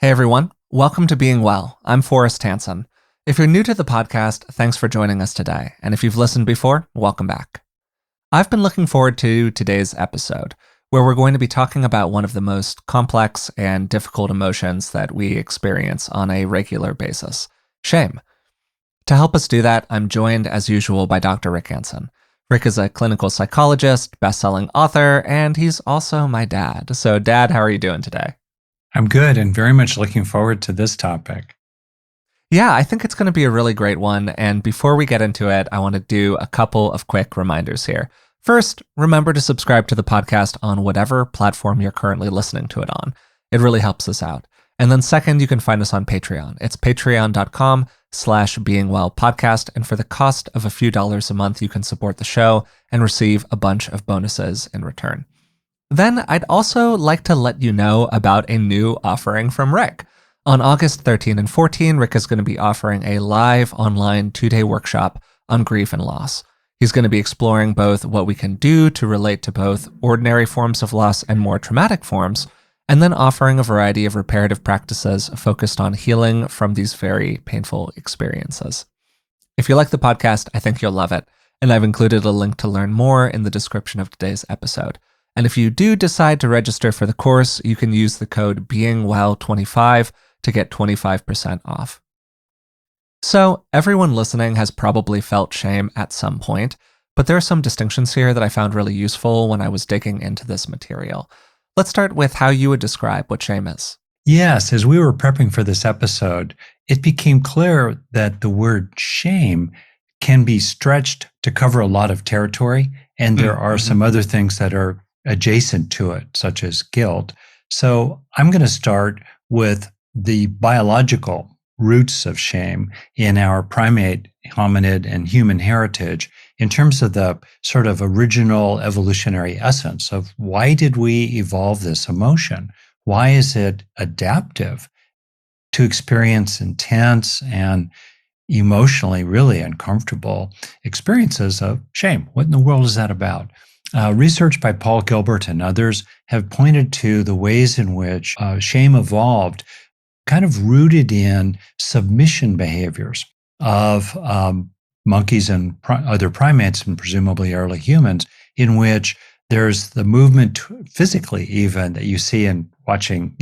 Hey everyone, welcome to Being Well. I'm Forrest Hanson. If you're new to the podcast, thanks for joining us today. And if you've listened before, welcome back. I've been looking forward to today's episode, where we're going to be talking about one of the most complex and difficult emotions that we experience on a regular basis, shame. To help us do that, I'm joined as usual by Dr. Rick Hanson. Rick is a clinical psychologist, best-selling author, and he's also my dad. So Dad, how are you doing today? I'm good and very much looking forward to this topic. Yeah, I think it's going to be a really great one. And before we get into it, I want to do a couple of quick reminders here. First, remember to subscribe to the podcast on whatever platform you're currently listening to it on. It really helps us out. And then second, you can find us on Patreon. It's patreon.com/beingwellpodcast. And for the cost of a few dollars a month, you can support the show and receive a bunch of bonuses in return. Then I'd also like to let you know about a new offering from Rick. On August 13 and 14, Rick is going to be offering a live online 2-day workshop on grief and loss. He's going to be exploring both what we can do to relate to both ordinary forms of loss and more traumatic forms, and then offering a variety of reparative practices focused on healing from these very painful experiences. If you like the podcast, I think you'll love it, and I've included a link to learn more in the description of today's episode. And if you do decide to register for the course, you can use the code BEINGWELL25 to get 25% off. So everyone listening has probably felt shame at some point, but there are some distinctions here that I found really useful when I was digging into this material. Let's start with how you would describe what shame is. Yes, as we were prepping for this episode, it became clear that the word shame can be stretched to cover a lot of territory, and there are some other things that are adjacent to it, such as guilt. So I'm going to start with the biological roots of shame in our primate, hominid, and human heritage in terms of the sort of original evolutionary essence of why did we evolve this emotion? Why is it adaptive to experience intense and emotionally really uncomfortable experiences of shame? What in the world is that about? Research by Paul Gilbert and others have pointed to the ways in which shame evolved, kind of rooted in submission behaviors of monkeys and other primates, and presumably early humans, in which there's the movement physically even that you see in watching,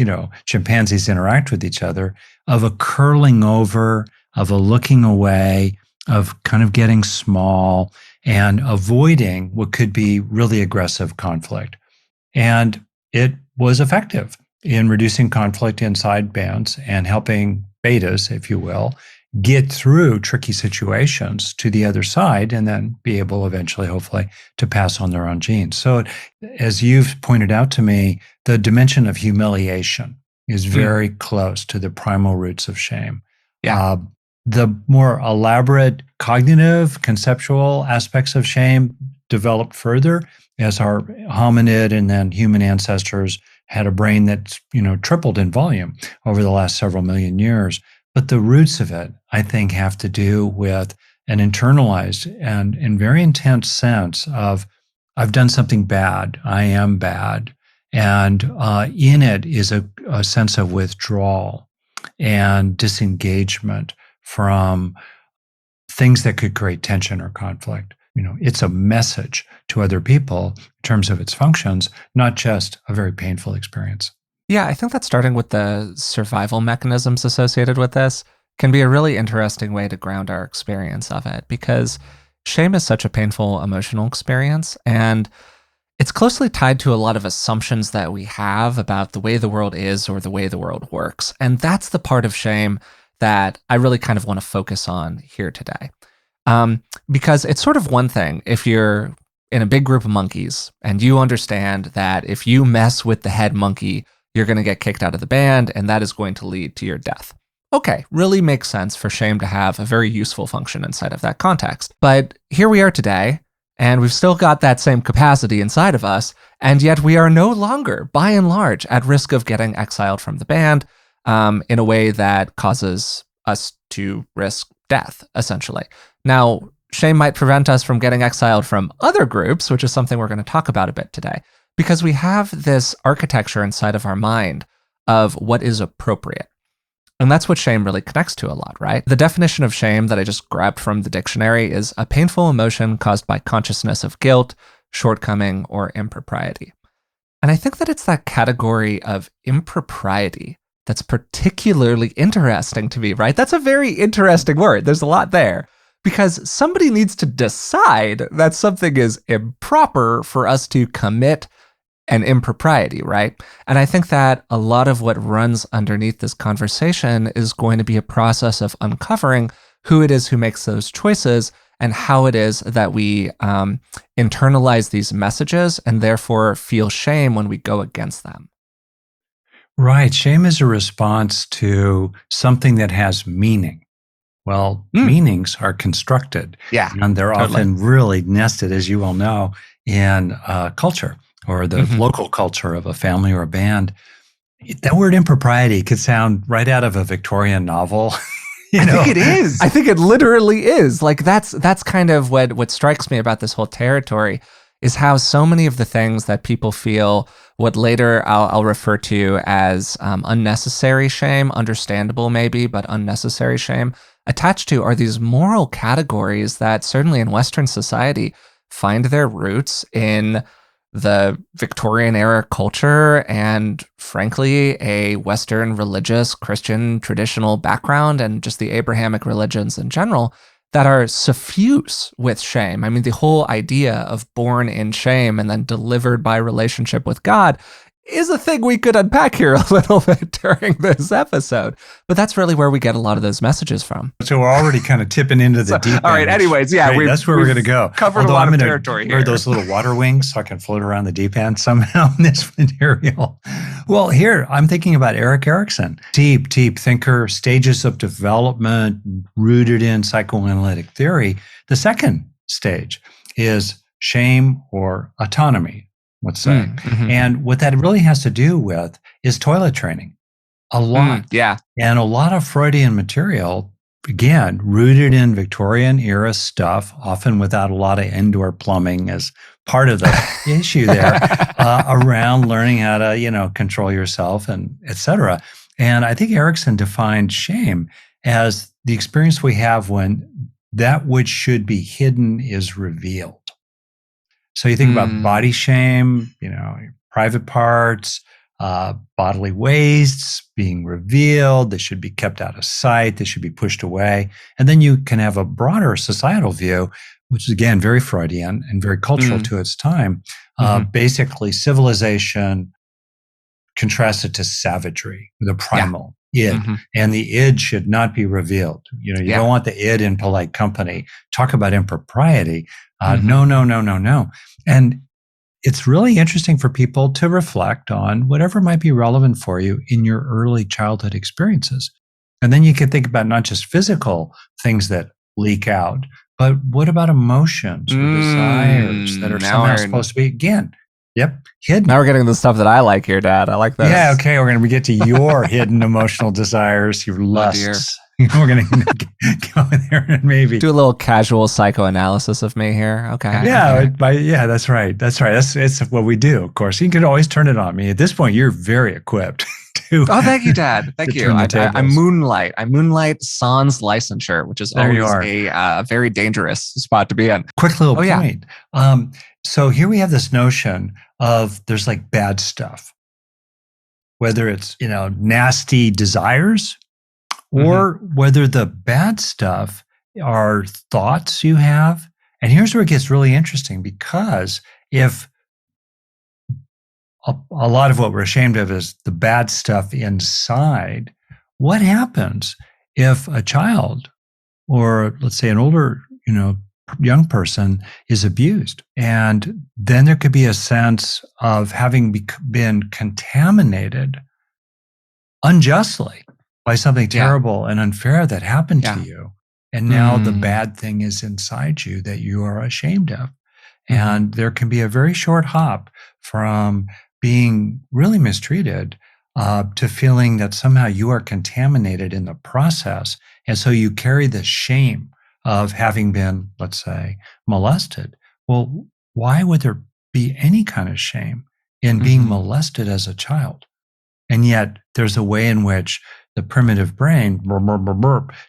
chimpanzees interact with each other, of a curling over, of a looking away, of kind of getting small and avoiding what could be really aggressive conflict. And it was effective in reducing conflict inside bands and helping betas, if you will, get through tricky situations to the other side and then be able eventually, hopefully, to pass on their own genes. So as you've pointed out to me, the dimension of humiliation is very close to the primal roots of shame. Yeah. The more elaborate cognitive, conceptual aspects of shame developed further as our hominid and then human ancestors had a brain that's, tripled in volume over the last several million years. But the roots of it, I think, have to do with an internalized and very intense sense of, I've done something bad, I am bad. And in it is a sense of withdrawal and disengagement from things that could create tension or conflict. It's a message to other people in terms of its functions, not just a very painful experience. Yeah, I think that starting with the survival mechanisms associated with this can be a really interesting way to ground our experience of it, because shame is such a painful emotional experience, and it's closely tied to a lot of assumptions that we have about the way the world is or the way the world works. And that's the part of shame that I really kind of want to focus on here today. Because it's sort of one thing if you're in a big group of monkeys and you understand that if you mess with the head monkey, you're going to get kicked out of the band and that is going to lead to your death. Okay, really makes sense for shame to have a very useful function inside of that context. But here we are today, and we've still got that same capacity inside of us, and yet we are no longer, by and large, at risk of getting exiled from the band in a way that causes us to risk death, essentially. Now, shame might prevent us from getting exiled from other groups, which is something we're going to talk about a bit today, because we have this architecture inside of our mind of what is appropriate. And that's what shame really connects to a lot, right? The definition of shame that I just grabbed from the dictionary is a painful emotion caused by consciousness of guilt, shortcoming, or impropriety. And I think that it's that category of impropriety that's particularly interesting to me, right? That's a very interesting word. There's a lot there because somebody needs to decide that something is improper for us to commit an impropriety, right? And I think that a lot of what runs underneath this conversation is going to be a process of uncovering who it is who makes those choices and how it is that we internalize these messages and therefore feel shame when we go against them. Right. Shame is a response to something that has meaning. Well, meanings are constructed. Yeah, and they're totally. often really nested, as you well know, in culture or the local culture of a family or a band. That word impropriety could sound right out of a Victorian novel. I think it is. I think it literally is. Like that's kind of what strikes me about this whole territory is how so many of the things that people feel, what later I'll refer to as unnecessary shame, understandable maybe, but unnecessary shame, attached to are these moral categories that certainly in Western society find their roots in the Victorian era culture and frankly a Western religious Christian traditional background and just the Abrahamic religions in general that are suffuse with shame. I mean, the whole idea of born in shame and then delivered by relationship with God is a thing we could unpack here a little bit during this episode. But that's really where we get a lot of those messages from. So we're already kind of tipping into the deep end. All right, anyways, yeah. Right, that's where we're going to go. Covered a lot of territory here. Wear those little water wings so I can float around the deep end somehow in this material. Well, here, I'm thinking about Erik Erikson. Deep thinker, stages of development rooted in psychoanalytic theory. The second stage is shame or autonomy. Let's say. And what that really has to do with is toilet training. A lot. Yeah. And a lot of Freudian material, again, rooted in Victorian era stuff, often without a lot of indoor plumbing as part of the issue there, around learning how to, control yourself and et cetera. And I think Erikson defined shame as the experience we have when that which should be hidden is revealed. So you think about body shame, your private parts, bodily wastes being revealed. They should be kept out of sight. They should be pushed away. And then you can have a broader societal view, which is again, very Freudian and very cultural to its time. Basically civilization contrasted to savagery, the primal id. And the id should not be revealed. You don't want the id in polite company. Talk about impropriety. No. And it's really interesting for people to reflect on whatever might be relevant for you in your early childhood experiences. And then you can think about not just physical things that leak out, but what about emotions or desires that are somehow supposed to be, again, hidden. Now we're getting the stuff that I like here, Dad. I like this. Yeah, okay. We're going to get to your hidden emotional desires, your lusts. We're going to go there and maybe do a little casual psychoanalysis of me here. Okay. Yeah. That's right. It's what we do. Of course, you could always turn it on me. At this point, you're very equipped to. Oh, thank you, Dad. Thank you. I moonlight. I moonlight sans licensure, which is always a very dangerous spot to be in. Quick little point. So here we have this notion of there's like bad stuff, whether it's nasty desires. Or whether the bad stuff are thoughts you have. And here's where it gets really interesting, because if a lot of what we're ashamed of is the bad stuff inside, what happens if a child or let's say an older, young person is abused? And then there could be a sense of having been contaminated unjustly by something terrible and unfair that happened to you. And now the bad thing is inside you that you are ashamed of. And there can be a very short hop from being really mistreated to feeling that somehow you are contaminated in the process. And so you carry the shame of having been, let's say, molested. Well, why would there be any kind of shame in being molested as a child? And yet there's a way in which the primitive brain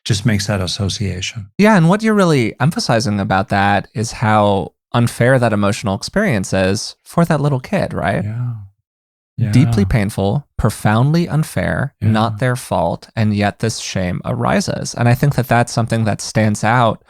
just makes that association. Yeah, and what you're really emphasizing about that is how unfair that emotional experience is for that little kid, right? Yeah. Yeah. Deeply painful, profoundly unfair, Yeah. not their fault, and yet this shame arises. And I think that that's something that stands out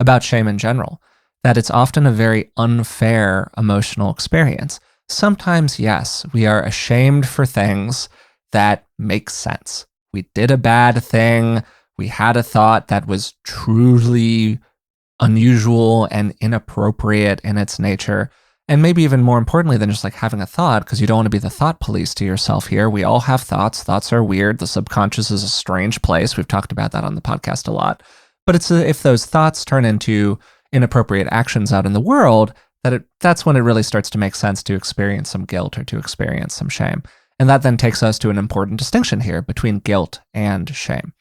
about shame in general, that it's often a very unfair emotional experience. Sometimes, yes, we are ashamed for things that make sense. We did a bad thing. We had a thought that was truly unusual and inappropriate in its nature. And maybe even more importantly than just like having a thought, because you don't want to be the thought police to yourself here. We all have thoughts. Thoughts are weird. The subconscious is a strange place. We've talked about that on the podcast a lot. But it's if those thoughts turn into inappropriate actions out in the world, that's when it really starts to make sense to experience some guilt or to experience some shame. And that then takes us to an important distinction here between guilt and shame.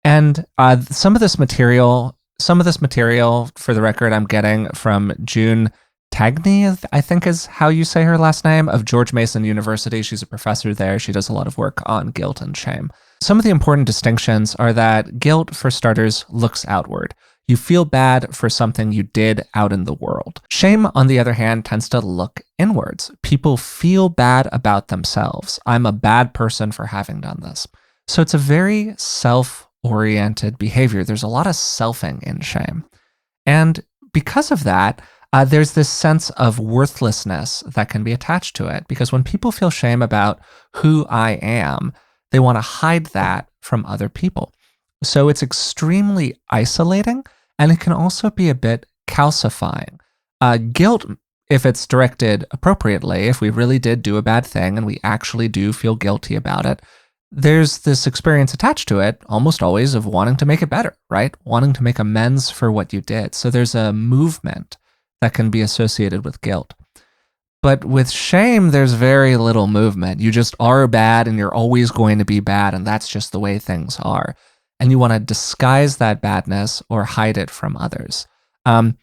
And some of this material, for the record, I'm getting from June Tagney, I think is how you say her last name, of George Mason University. She's a professor there. She does a lot of work on guilt and shame. Some of the important distinctions are that guilt, for starters, looks outward. You feel bad for something you did out in the world. Shame, on the other hand, tends to look inwards. People feel bad about themselves. I'm a bad person for having done this. So it's a very self-oriented behavior. There's a lot of selfing in shame. And because of that, there's this sense of worthlessness that can be attached to it. Because when people feel shame about who I am, they want to hide that from other people. So it's extremely isolating, and it can also be a bit calcifying. Guilt, if it's directed appropriately, if we really did do a bad thing and we actually do feel guilty about it, there's this experience attached to it, almost always, of wanting to make it better, right? Wanting to make amends for what you did. So there's a movement that can be associated with guilt. But with shame, there's very little movement. You just are bad and you're always going to be bad, and that's just the way things are. And you want to disguise that badness or hide it from others.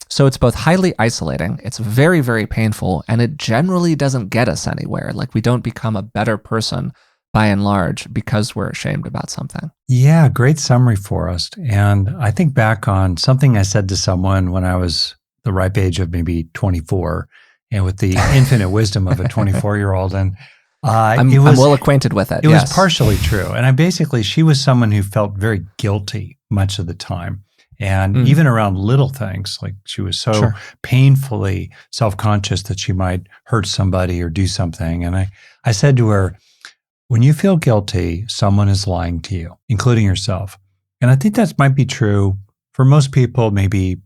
So it's both highly isolating, it's very, very painful, and it generally doesn't get us anywhere. Like, we don't become a better person by and large because we're ashamed about something. Yeah, great summary, Forrest. And I think back on something I said to someone when I was the ripe age of maybe 24, and with the infinite wisdom of a 24-year-old. And I'm well acquainted with it. It was partially true. And she was someone who felt very guilty much of the time. And even around little things, like she was so painfully self-conscious that she might hurt somebody or do something. And I said to her, when you feel guilty, someone is lying to you, including yourself. And I think that might be true for most people, maybe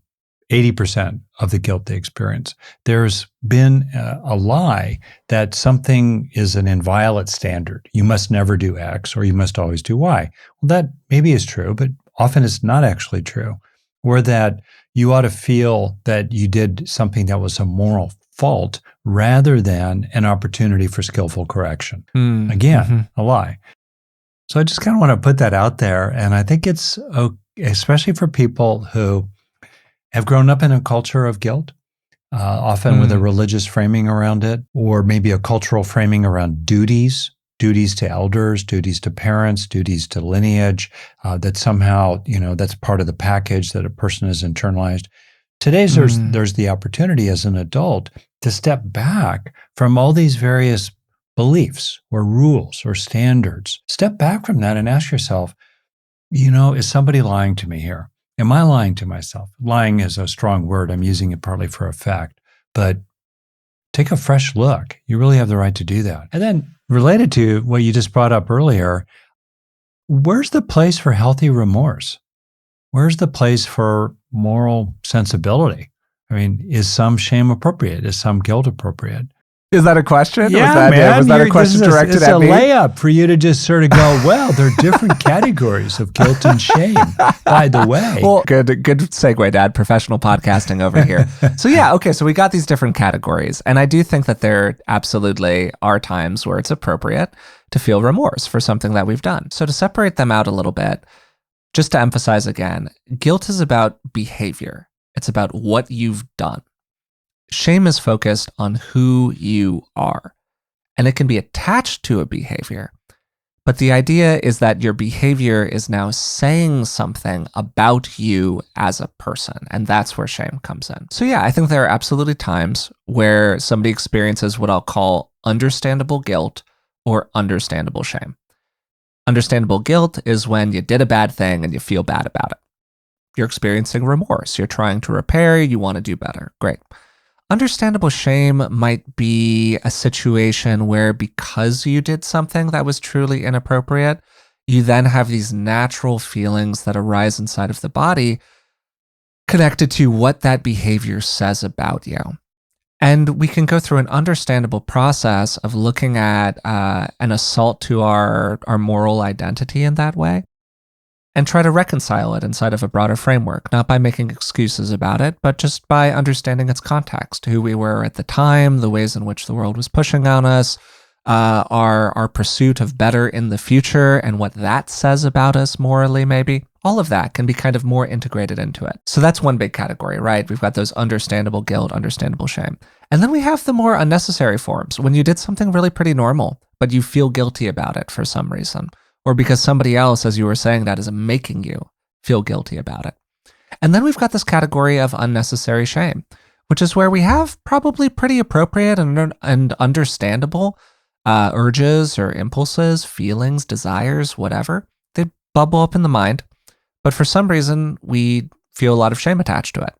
80% of the guilt they experience. There's been a lie that something is an inviolate standard. You must never do X, or you must always do Y. Well, that maybe is true, but often it's not actually true. Or that you ought to feel that you did something that was a moral fault rather than an opportunity for skillful correction. Again, a lie. So I just kind of want to put that out there. And I think it's, especially for people who have grown up in a culture of guilt, often with a religious framing around it, or maybe a cultural framing around duties to elders, duties to parents, duties to lineage, that somehow, that's part of the package that a person has internalized. Today's there's the opportunity as an adult to step back from all these various beliefs or rules or standards. Step back from that and ask yourself, is somebody lying to me here? Am I lying to myself? Lying is a strong word. I'm using it partly for effect, but take a fresh look. You really have the right to do that. And then related to what you just brought up earlier, where's the place for healthy remorse? Where's the place for moral sensibility? I mean, is some shame appropriate? Is some guilt appropriate? Is that a question? Yeah, was that a question directed at me? It's a layup for you to just sort of go, well, there are different categories of guilt and shame, by the way. Well, good segue, Dad. Professional podcasting over here. So we got these different categories. And I do think that there absolutely are times where it's appropriate to feel remorse for something that we've done. So to separate them out a little bit, just to emphasize again, guilt is about behavior. It's about what you've done. Shame is focused on who you are, and it can be attached to a behavior, But the idea is that your behavior is now saying something about you as a person. And that's where shame comes in. So yeah, I think there are absolutely times where somebody experiences what I'll call understandable guilt or understandable shame. Understandable guilt is when you did a bad thing and you feel bad about it. You're experiencing remorse. You're trying to repair. You want to do better. Great. Understandable shame might be a situation where because you did something that was truly inappropriate, you then have these natural feelings that arise inside of the body connected to what that behavior says about you. And we can go through an understandable process of looking at an assault to our moral identity in that way and try to reconcile it inside of a broader framework, not by making excuses about it, but just by understanding its context, who we were at the time, the ways in which the world was pushing on us, our pursuit of better in the future, and what that says about us morally, maybe. All of that can be kind of more integrated into it. So that's one big category, right? We've got those understandable guilt, understandable shame. And then we have the more unnecessary forms, when you did something really pretty normal, but you feel guilty about it for some reason, or because somebody else, as you were saying, that is making you feel guilty about it. And then we've got this category of unnecessary shame, which is where we have probably pretty appropriate and understandable urges or impulses, feelings, desires, whatever. They bubble up in the mind. But for some reason, we feel a lot of shame attached to it.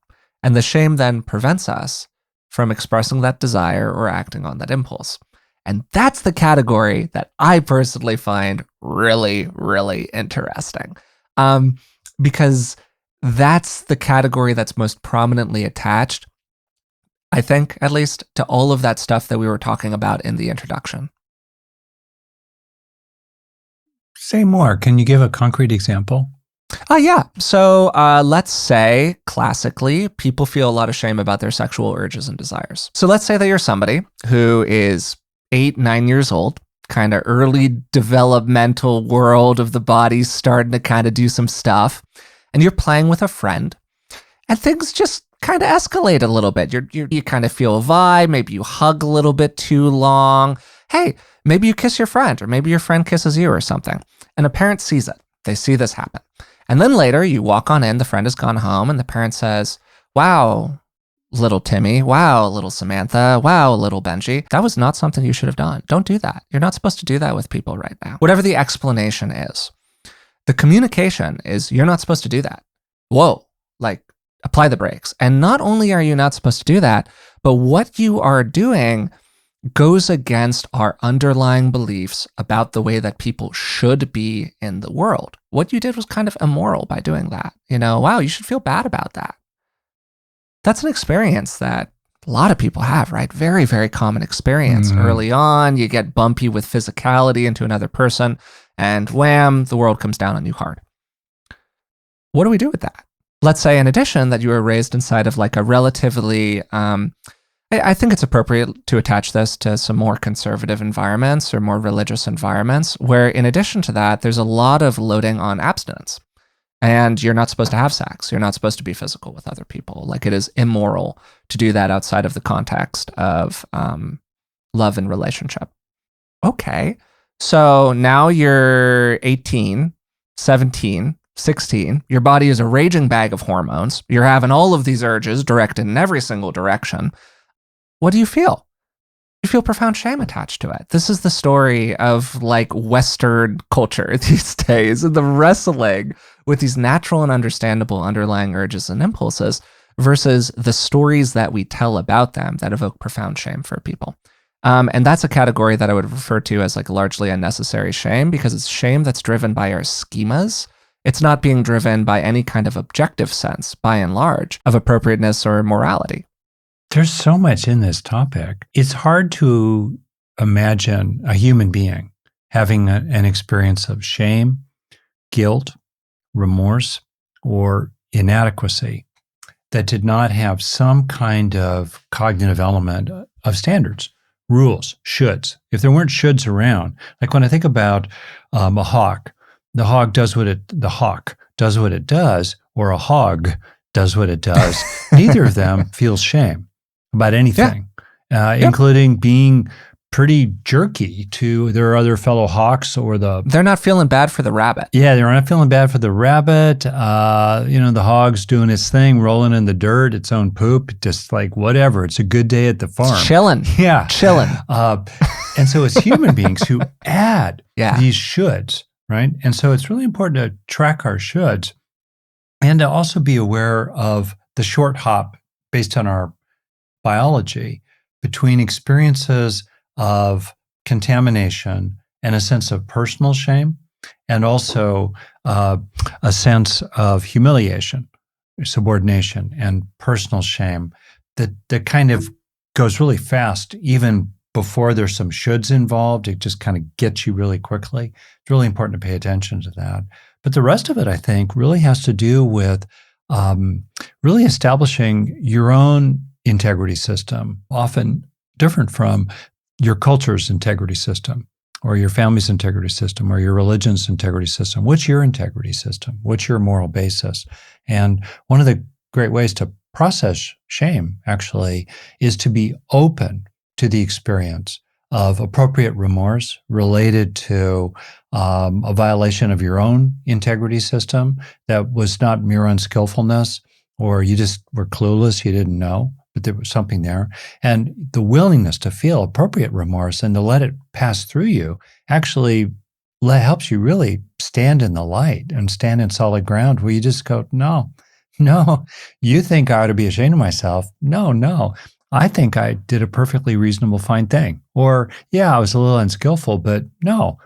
And the shame then prevents us from expressing that desire or acting on that impulse. And that's the category that I personally find really, really interesting. Because that's the category that's most prominently attached, I think, at least, to all of that stuff that we were talking about in the introduction. Say more. Can you give a concrete example? Yeah. So let's say, classically, people feel a lot of shame about their sexual urges and desires. So let's say that you're somebody who is 8, 9 years old, kind of early developmental world of the body, starting to kind of do some stuff, and you're playing with a friend, and things just kind of escalate a little bit. You kind of feel a vibe. Maybe you hug a little bit too long. Hey, maybe you kiss your friend, or maybe your friend kisses you or something, and a parent sees it. They see this happen. And then later you walk on in, the friend has gone home, and the parent says, wow, little Timmy, wow, little Samantha, wow, little Benji, that was not something you should have done. Don't do that. You're not supposed to do that with people right now. Whatever the explanation is, the communication is you're not supposed to do that. Whoa, like apply the brakes. And not only are you not supposed to do that, but what you are doing goes against our underlying beliefs about the way that people should be in the world. What you did was kind of immoral by doing that. Wow, you should feel bad about that. That's an experience that a lot of people have, right? Very, very common experience. Mm-hmm. Early on, you get bumpy with physicality into another person, and wham, the world comes down on you hard. What do we do with that? Let's say, in addition, that you were raised inside of like a relatively, I think it's appropriate to attach this to some more conservative environments or more religious environments, where in addition to that, there's a lot of loading on abstinence. And you're not supposed to have sex. You're not supposed to be physical with other people. Like, it is immoral to do that outside of the context of love and relationship. Okay. So now you're 18, 17, 16. Your body is a raging bag of hormones. You're having all of these urges directed in every single direction. What do you feel? You feel profound shame attached to it. This is the story of like Western culture these days, and the wrestling with these natural and understandable underlying urges and impulses versus the stories that we tell about them that evoke profound shame for people. And that's a category that I would refer to as like largely unnecessary shame, because it's shame that's driven by our schemas. It's not being driven by any kind of objective sense, by and large, of appropriateness or morality. There's so much in this topic. It's hard to imagine a human being having an experience of shame, guilt, remorse, or inadequacy that did not have some kind of cognitive element of standards, rules, shoulds. If there weren't shoulds around, like when I think about a hawk, the hawk does what it does, or a hog does what it does. Neither of them feels shame about anything, including being pretty jerky to their other fellow hawks or the. They're not feeling bad for the rabbit. Yeah, they're not feeling bad for the rabbit. The hog's doing its thing, rolling in the dirt, its own poop, just like whatever. It's a good day at the farm. It's chilling. Yeah. Chilling. And so it's human beings who add Yeah. these shoulds, right? And so it's really important to track our shoulds and to also be aware of the short hop based on our biology between experiences of contamination and a sense of personal shame, and also a sense of humiliation, subordination, and personal shame that kind of goes really fast, even before there's some shoulds involved. It just kind of gets you really quickly. It's really important to pay attention to that. But the rest of it, I think, really has to do with really establishing your own integrity system, often different from your culture's integrity system or your family's integrity system or your religion's integrity system. What's your integrity system? What's your moral basis? And one of the great ways to process shame, actually, is to be open to the experience of appropriate remorse related to a violation of your own integrity system that was not mere unskillfulness, or you just were clueless, you didn't know, but there was something there. And the willingness to feel appropriate remorse and to let it pass through you actually helps you really stand in the light and stand in solid ground where you just go, no, you think I ought to be ashamed of myself. No, I think I did a perfectly reasonable, fine thing. Or, yeah, I was a little unskillful, but no,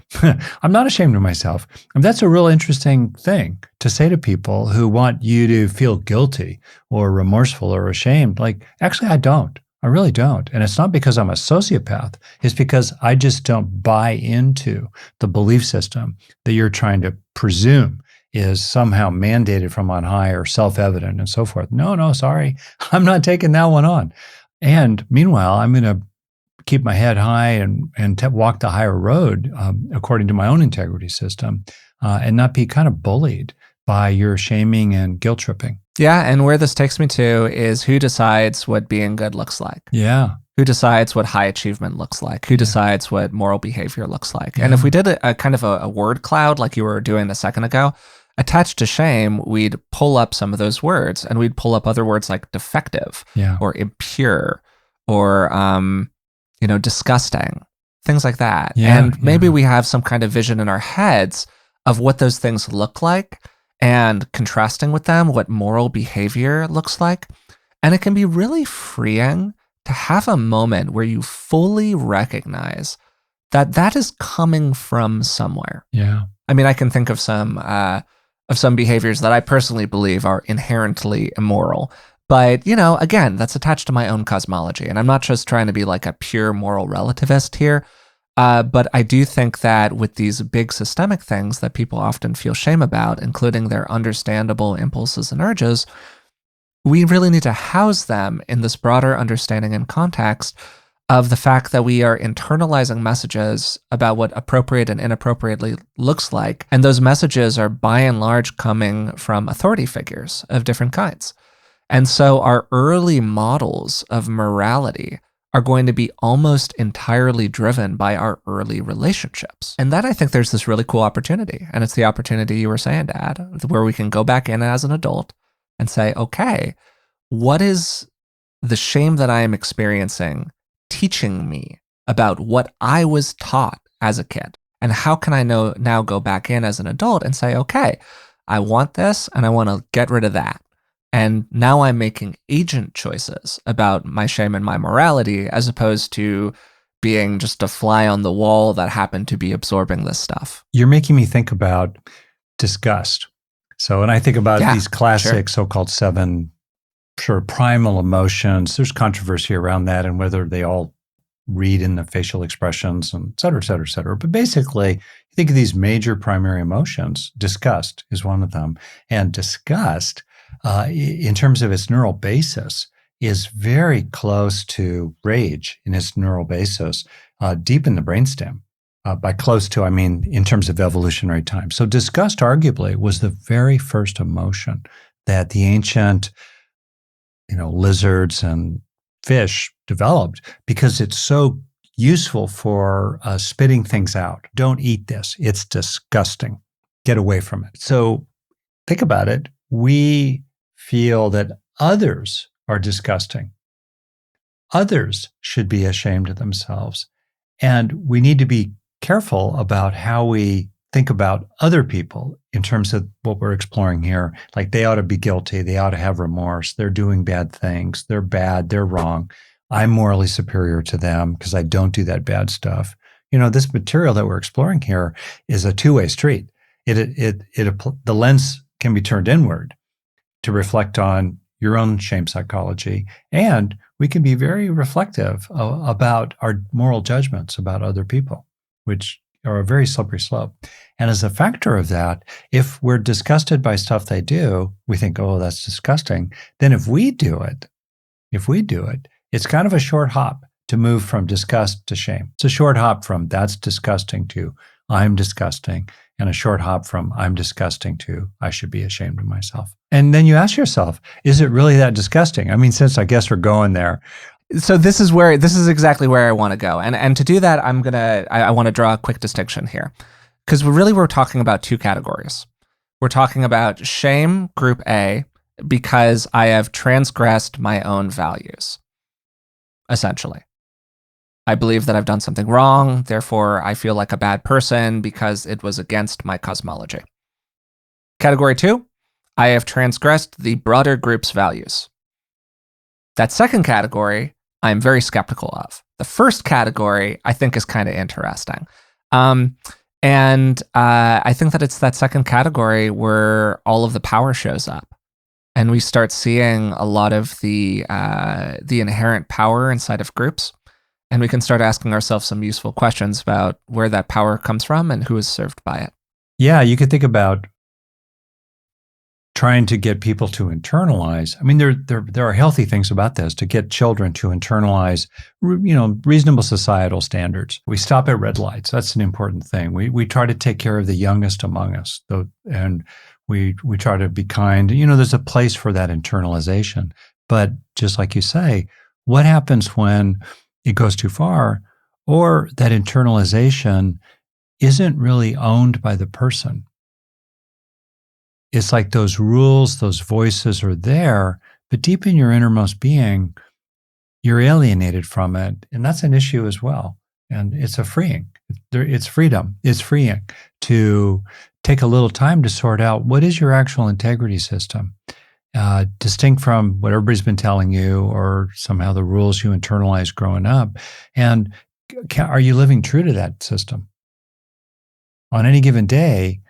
I'm not ashamed of myself. And that's a real interesting thing to say to people who want you to feel guilty or remorseful or ashamed. Like, actually, I don't. I really don't. And it's not because I'm a sociopath. It's because I just don't buy into the belief system that you're trying to presume is somehow mandated from on high or self-evident and so forth. No, sorry. I'm not taking that one on. And meanwhile, I'm going to keep my head high and walk the higher road according to my own integrity system and not be kind of bullied by your shaming and guilt tripping. Yeah, and where this takes me to is who decides what being good looks like? Yeah. Who decides what high achievement looks like? Who decides what moral behavior looks like? Yeah. And if we did a kind of a word cloud like you were doing a second ago, attached to shame, we'd pull up some of those words, and we'd pull up other words like defective or impure or, disgusting, things like that. And maybe we have some kind of vision in our heads of what those things look like and contrasting with them, what moral behavior looks like. And it can be really freeing to have a moment where you fully recognize that that is coming from somewhere. Yeah. I mean, I can think of some behaviors that I personally believe are inherently immoral. But, again, that's attached to my own cosmology. And I'm not just trying to be like a pure moral relativist here. But I do think that with these big systemic things that people often feel shame about, including their understandable impulses and urges, we really need to house them in this broader understanding and context of the fact that we are internalizing messages about what appropriate and inappropriately looks like. And those messages are by and large coming from authority figures of different kinds. And so our early models of morality are going to be almost entirely driven by our early relationships. And that, I think, there's this really cool opportunity. And it's the opportunity you were saying, Dad, where we can go back in as an adult and say, okay, what is the shame that I am experiencing teaching me about what I was taught as a kid? And how can I now go back in as an adult and say, okay, I want this and I want to get rid of that. And now I'm making agent choices about my shame and my morality, as opposed to being just a fly on the wall that happened to be absorbing this stuff. You're making me think about disgust. So when I think about these classic so-called 7 sort of primal emotions, there's controversy around that and whether they all read in the facial expressions and et cetera, et cetera, et cetera. But basically, you think of these major primary emotions. Disgust is one of them. And disgust, in terms of its neural basis, is very close to rage in its neural basis, deep in the brainstem. By close to, I mean in terms of evolutionary time. So disgust arguably was the very first emotion that the ancient, lizards and fish developed because it's so useful for spitting things out. Don't eat this. It's disgusting. Get away from it. So think about it. We feel that others are disgusting. Others should be ashamed of themselves. And we need to be careful about how we think about other people in terms of what we're exploring here. Like they ought to be guilty. They ought to have remorse. They're doing bad things. They're bad. They're wrong. I'm morally superior to them because I don't do that bad stuff. This material that we're exploring here is a two-way street. The lens can be turned inward to reflect on your own shame psychology, and we can be very reflective about our moral judgments about other people, which are a very slippery slope. And as a factor of that, if we're disgusted by stuff they do, we think, oh, that's disgusting. Then if we do it, it's kind of a short hop to move from disgust to shame. It's a short hop from that's disgusting to I'm disgusting, and a short hop from I'm disgusting to I should be ashamed of myself. And then you ask yourself, is it really that disgusting? I mean, since I guess we're going there. So this is exactly where I want to go. And to do that, I want to draw a quick distinction here. Because we're talking about two categories. We're talking about shame, group A, because I have transgressed my own values, essentially. I believe that I've done something wrong, therefore I feel like a bad person because it was against my cosmology. Category 2, I have transgressed the broader group's values. That second category, I'm very skeptical of. The first category, I think, is kind of interesting. And I think that it's that second category where all of the power shows up. And we start seeing a lot of the inherent power inside of groups. And we can start asking ourselves some useful questions about where that power comes from and who is served by it. Yeah, you could think about trying to get people to internalize. I mean, there are healthy things about this to get children to internalize, reasonable societal standards. We stop at red lights. That's an important thing. We try to take care of the youngest among us, and we try to be kind. There's a place for that internalization. But just like you say, what happens when it goes too far, or that internalization isn't really owned by the person? It's like those rules, those voices are there, but deep in your innermost being, you're alienated from it. And that's an issue as well. And it's it's freedom. It's freeing to take a little time to sort out what is your actual integrity system, distinct from what everybody's been telling you or somehow the rules you internalized growing up. And are you living true to that system? On any given day,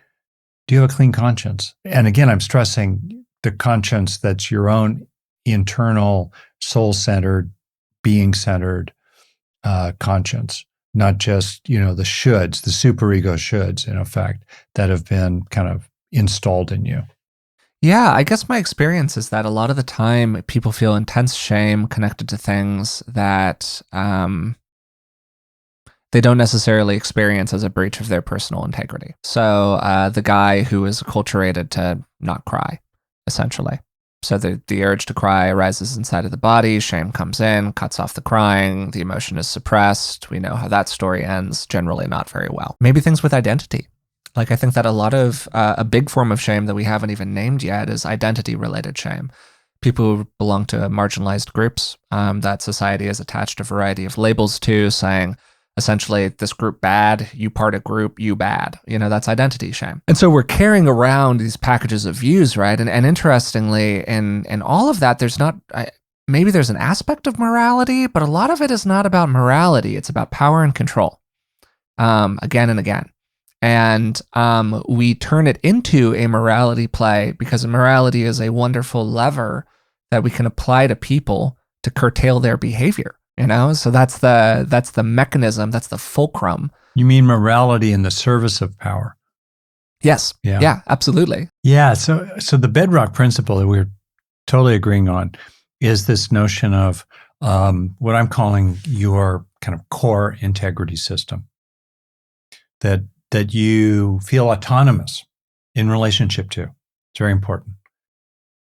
do you have a clean conscience? And again, I'm stressing the conscience that's your own internal, soul-centered, being-centered conscience, not just, the shoulds, the superego shoulds, in effect, that have been kind of installed in you. Yeah, I guess my experience is that a lot of the time people feel intense shame connected to things that they don't necessarily experience as a breach of their personal integrity. So the guy who is acculturated to not cry, essentially. So the urge to cry arises inside of the body, shame comes in, cuts off the crying, the emotion is suppressed. We know how that story ends, generally not very well. Maybe things with identity. Like I think that a big form of shame that we haven't even named yet is identity-related shame. People who belong to marginalized groups that society has attached a variety of labels to, saying, essentially, this group bad, you part of group, you bad. That's identity shame. And so we're carrying around these packages of views, right? And interestingly, in all of that, maybe there's an aspect of morality, but a lot of it is not about morality. It's about power and control, again and again. And we turn it into a morality play because morality is a wonderful lever that we can apply to people to curtail their behavior. So that's the mechanism, that's the fulcrum. You mean morality in the service of power? Yes. Yeah, absolutely. Yeah. So the bedrock principle that we're totally agreeing on is this notion of what I'm calling your kind of core integrity system. That you feel autonomous in relationship to. It's very important.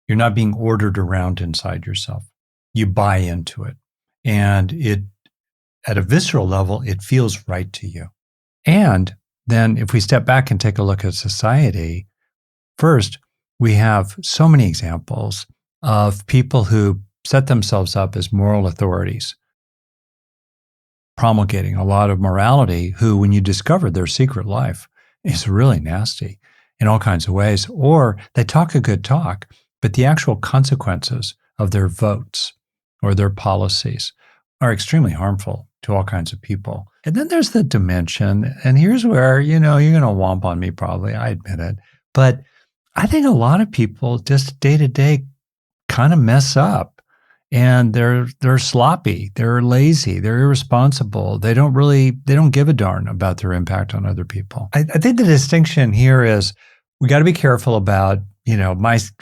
You're not being ordered around inside yourself. You buy into it. And at a visceral level, it feels right to you. And then if we step back and take a look at society, first, we have so many examples of people who set themselves up as moral authorities, promulgating a lot of morality, who, when you discover their secret life, is really nasty in all kinds of ways. Or they talk a good talk, but the actual consequences of their votes or their policies are extremely harmful to all kinds of people. And then there's the dimension. And here's where, you're going to womp on me probably, I admit it. But I think a lot of people just day to day kind of mess up, and they're sloppy, they're lazy, they're irresponsible. They don't give a darn about their impact on other people. I think the distinction here is we got to be careful about,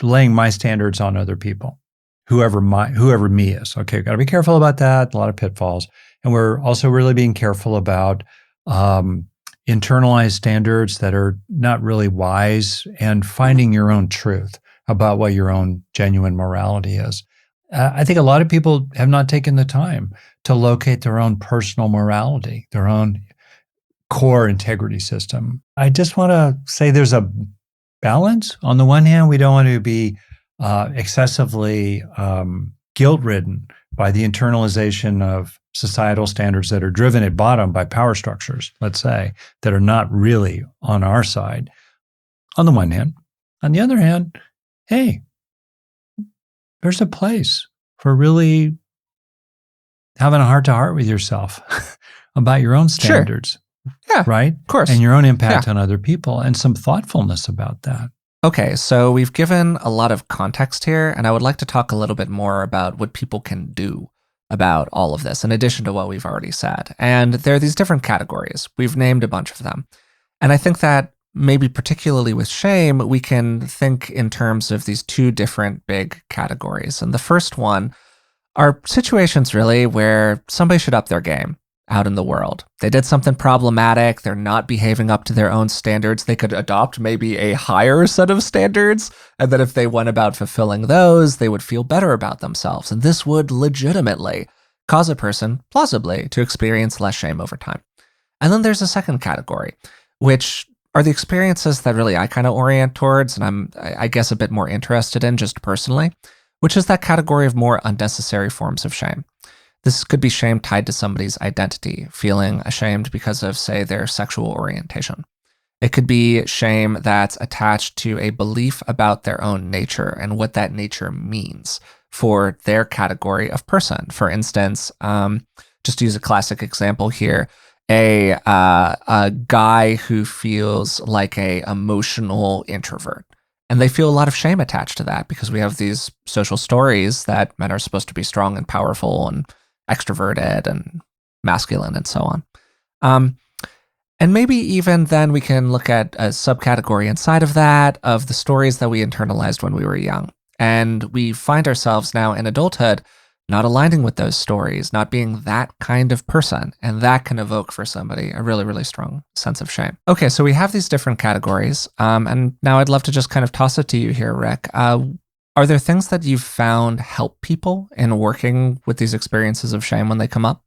laying my standards on other people, whoever me is. Okay, got to be careful about that. A lot of pitfalls. And we're also really being careful about internalized standards that are not really wise, and finding your own truth about what your own genuine morality is. I think a lot of people have not taken the time to locate their own personal morality, their own core integrity system. I just want to say there's a balance. On the one hand, we don't want to be excessively guilt-ridden by the internalization of societal standards that are driven at bottom by power structures, let's say, that are not really on our side, on the one hand. On the other hand, hey, there's a place for really having a heart-to-heart with yourself about your own standards, yeah, right? Of course. And your own impact on other people, and some thoughtfulness about that. Okay, so we've given a lot of context here, and I would like to talk a little bit more about what people can do about all of this, in addition to what we've already said. And there are these different categories. We've named a bunch of them. And I think that maybe particularly with shame, we can think in terms of these two different big categories. And the first one are situations really where somebody should up their game out in the world. They did something problematic. They're not behaving up to their own standards. They could adopt maybe a higher set of standards. And then if they went about fulfilling those, they would feel better about themselves. And this would legitimately cause a person, plausibly, to experience less shame over time. And then there's a second category, which are the experiences that really I kind of orient towards, and I guess, a bit more interested in just personally, which is that category of more unnecessary forms of shame. This could be shame tied to somebody's identity, feeling ashamed because of, say, their sexual orientation. It could be shame that's attached to a belief about their own nature and what that nature means for their category of person. For instance, just to use a classic example here, a guy who feels like a emotional introvert. And they feel a lot of shame attached to that because we have these social stories that men are supposed to be strong and powerful and extroverted and masculine and so on. And maybe even then we can look at a subcategory inside of that of the stories that we internalized when we were young. And we find ourselves now in adulthood not aligning with those stories, not being that kind of person. And that can evoke for somebody a really, really strong sense of shame. Okay, so we have these different categories. And now I'd love to just kind of toss it to you here, Rick. Are there things that you've found help people in working with these experiences of shame when they come up?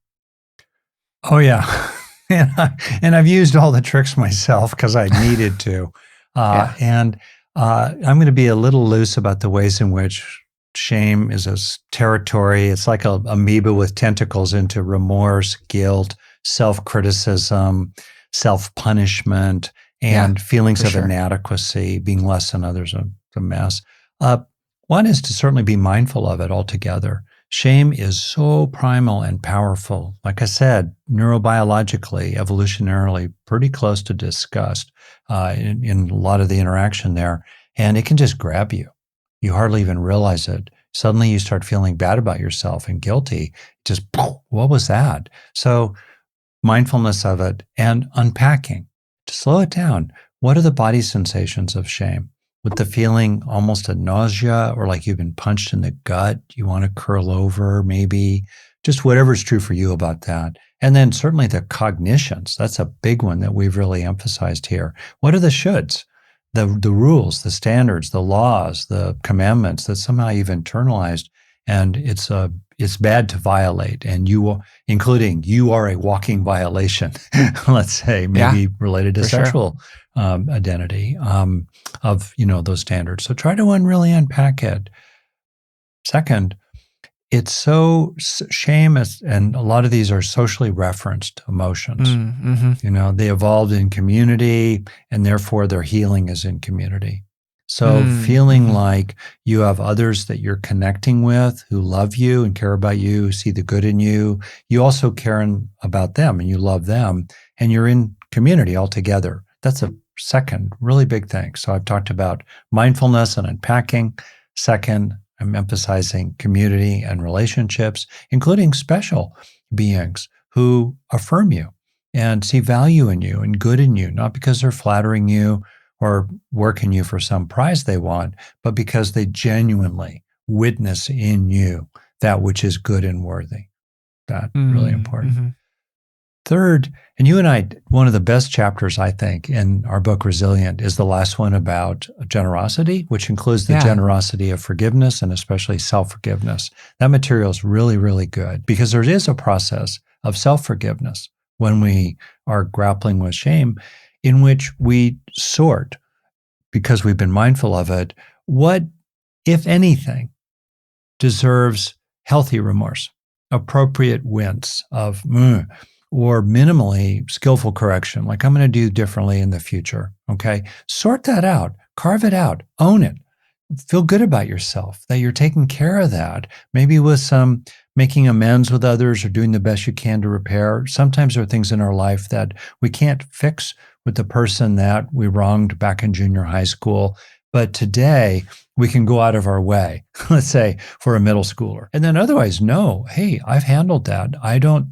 Oh, yeah. And I've used all the tricks myself because I needed to. And I'm going to be a little loose about the ways in which shame is a territory. It's like a amoeba with tentacles into remorse, guilt, self-criticism, self-punishment, and feelings of inadequacy, being less than others, a mess. One is to certainly be mindful of it altogether. Shame is so primal and powerful. Like I said, neurobiologically, evolutionarily, pretty close to disgust in a lot of the interaction there. And it can just grab you. You hardly even realize it. Suddenly you start feeling bad about yourself and guilty. Just, what was that? So mindfulness of it and unpacking. To slow it down, what are the body sensations of shame? With the feeling almost a nausea or like you've been punched in the gut, you want to curl over, maybe just whatever's true for you about that. And then certainly the cognitions. That's a big one that we've really emphasized here. What are the shoulds? The rules, the standards, the laws, the commandments that somehow you've internalized. And it's it's bad to violate, and including you are a walking violation, let's say, Yeah, maybe related to for sure. sexual identity of, those standards. So try to really unpack it. Second, it's shame and a lot of these are socially referenced emotions. Mm-hmm. They evolved in community, and therefore their healing is in community. So feeling Mm-hmm. like you have others that you're connecting with who love you and care about you, who see the good in you. You also care about them and you love them, and you're in community altogether. That's a second really big thing. So I've talked about mindfulness and unpacking. Second, I'm emphasizing community and relationships, including special beings who affirm you and see value in you and good in you, not because they're flattering you or working you for some prize they want, but because they genuinely witness in you that which is good and worthy. That's really important. Mm-hmm. Third, and you and I, one of the best chapters, I think, in our book, Resilient, is the last one about generosity, which includes the Yeah. generosity of forgiveness and especially self forgiveness. That material is really, really good because there is a process of self forgiveness when we are grappling with shame, in which we sort, because we've been mindful of it, what, if anything, deserves healthy remorse, appropriate wince of, or minimally skillful correction, like I'm going to do differently in the future. Okay. Sort that out, carve it out, own it. Feel good about yourself that you're taking care of that, maybe with some making amends with others or doing the best you can to repair. Sometimes there are things in our life that we can't fix with the person that we wronged back in junior high school. But today, we can go out of our way, let's say for a middle schooler. And then otherwise, no, hey, I've handled that. I don't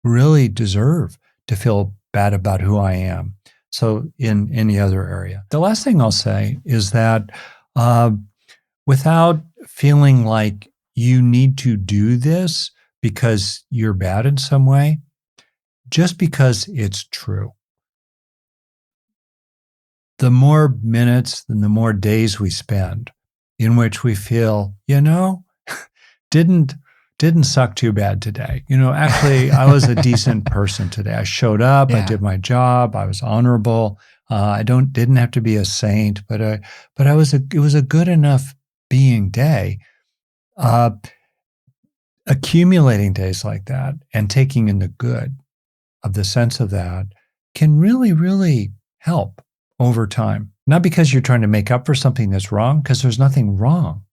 really deserve to feel bad about who I am. So, in any other area. The last thing I'll say is that uh, without feeling like you need to do this because you're bad in some way, just because it's true. The more minutes and the more days we spend in which we feel, didn't didn't suck too bad today. Actually, I was a decent person today. I showed up. I Yeah. did my job. I was honorable. I didn't have to be a saint, but I was it was a good enough being day. Uh, Accumulating days like that and taking in the good of the sense of that can really, really help over time. Not because you're trying to make up for something that's wrong, because there's nothing wrong,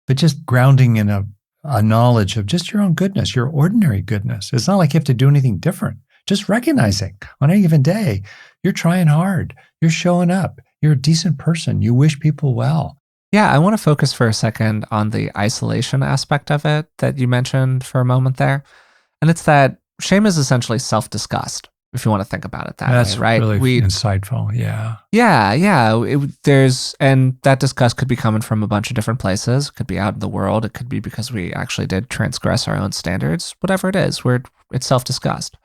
but just grounding in a knowledge of just your own goodness, your ordinary goodness. It's not like you have to do anything different. Just recognizing on any given day, you're trying hard, you're showing up, you're a decent person, you wish people well. Yeah, I want to focus for a second on the isolation aspect of it that you mentioned for a moment there. And it's that shame is essentially self disgust, if you want to think about it that way, That's right? really insightful. Yeah. Yeah. And that disgust could be coming from a bunch of different places. It could be out in the world. It could be because we actually did transgress our own standards. Whatever it is, it's self disgust.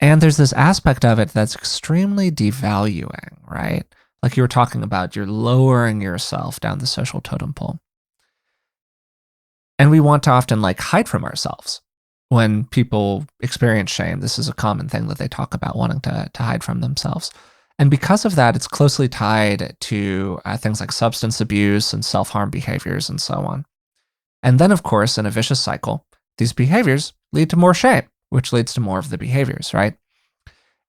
And there's this aspect of it that's extremely devaluing, right? Like you were talking about, you're lowering yourself down the social totem pole. And we want to often hide from ourselves when people experience shame. This is a common thing that they talk about, wanting to hide from themselves. And because of that, it's closely tied to things like substance abuse and self harm behaviors and so on. And then, of course, in a vicious cycle, these behaviors lead to more shame, which leads to more of the behaviors, right?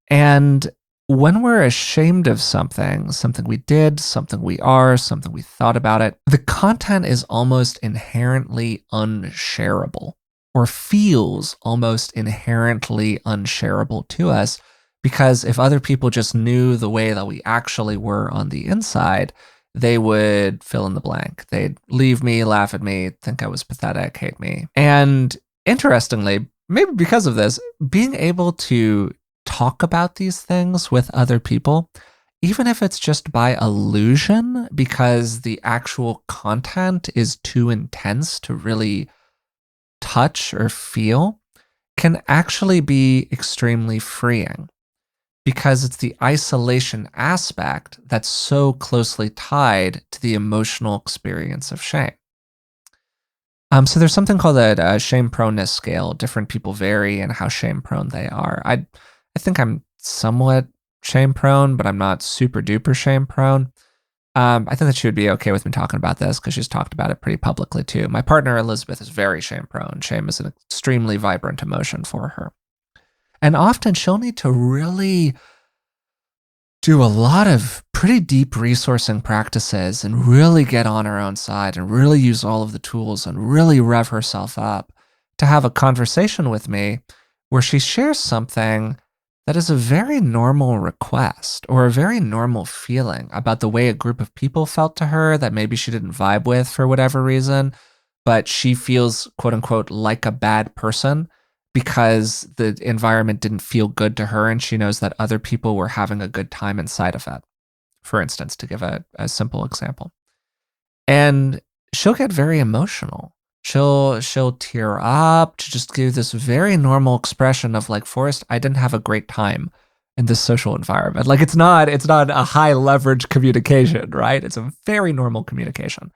And when we're ashamed of something we did, something we are, something we thought about it, the content is almost inherently unshareable or feels almost inherently unshareable to us. Because if other people just knew the way that we actually were on the inside, they would fill in the blank. They'd leave me, laugh at me, think I was pathetic, hate me. And interestingly, maybe because of this, being able to talk about these things with other people, even if it's just by illusion, because the actual content is too intense to really touch or feel, can actually be extremely freeing because it's the isolation aspect that's so closely tied to the emotional experience of shame. So there's something called a shame proneness scale. Different people vary in how shame prone they are. I think I'm somewhat shame prone, but I'm not super duper shame prone. I think that she would be okay with me talking about this because she's talked about it pretty publicly too. My partner Elizabeth is very shame prone. Shame is an extremely vibrant emotion for her, and often she'll need to really do a lot of pretty deep resourcing practices and really get on her own side and really use all of the tools and really rev herself up to have a conversation with me where she shares something that is a very normal request or a very normal feeling about the way a group of people felt to her that maybe she didn't vibe with for whatever reason, but she feels, quote unquote, like a bad person because the environment didn't feel good to her and she knows that other people were having a good time inside of it, for instance, to give a simple example. And she'll get very emotional. She'll tear up to just give this very normal expression of like, Forrest, I didn't have a great time in this social environment. Like it's not a high leverage communication, right? It's a very normal communication.